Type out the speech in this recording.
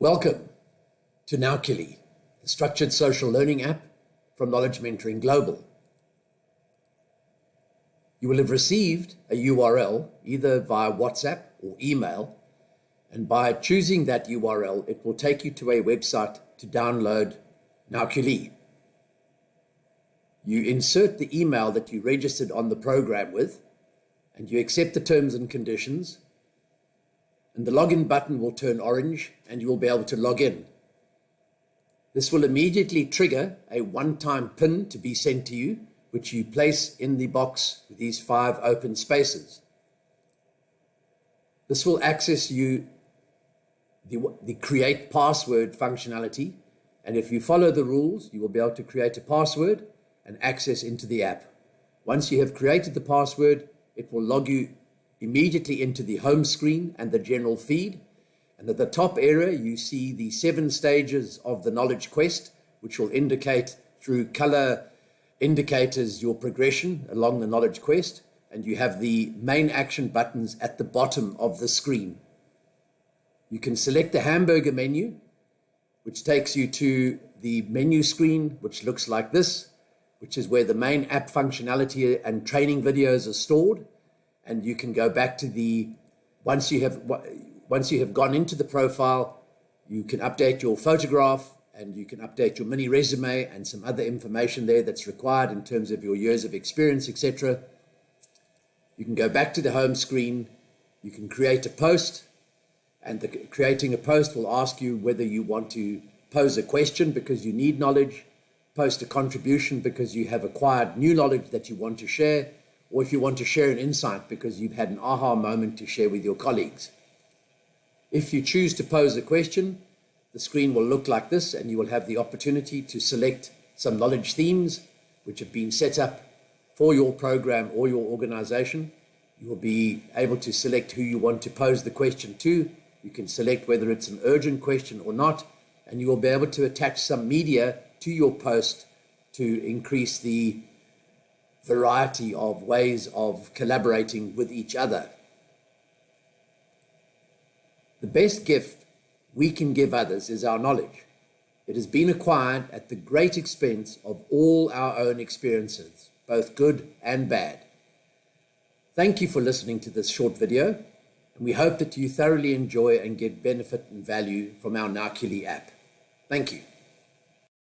Welcome to Nowkili, the structured social learning app from Knowledge Mentoring Global. You will have received a URL either via WhatsApp or email, and by choosing that URL, it will take you to a website to download Nowkili. You insert the email that you registered on the program with, and you accept the terms and conditions, and the login button will turn orange and you will be able to log in. This will immediately trigger a one-time PIN to be sent to you, which you place in the box with these 5 open spaces. This will access you the create password functionality, and if you follow the rules, you will be able to create a password and access into the app. Once you have created the password, it will log you immediately into the home screen and the general feed. And at the top area, you see the 7 stages of the knowledge quest, which will indicate through color indicators your progression along the knowledge quest. And you have the main action buttons at the bottom of the screen. You can select the hamburger menu, which takes you to the menu screen, which looks like this, which is where the main app functionality and training videos are stored. And you can go back to once you have gone into the profile, you can update your photograph and you can update your mini resume and some other information there that's required in terms of your years of experience, etc. You can go back to the home screen, you can create a post, and creating a post will ask you whether you want to pose a question because you need knowledge, post a contribution because you have acquired new knowledge that you want to share, or if you want to share an insight because you've had an aha moment to share with your colleagues. If you choose to pose a question, the screen will look like this, and you will have the opportunity to select some knowledge themes which have been set up for your program or your organization. You will be able to select who you want to pose the question to. You can select whether it's an urgent question or not, and you will be able to attach some media to your post to increase the variety of ways of collaborating with each other. The best gift we can give others is our knowledge. It has been acquired at the great expense of all our own experiences, both good and bad. Thank you for listening to this short video, and we hope that you thoroughly enjoy and get benefit and value from our Nowkili app. Thank you.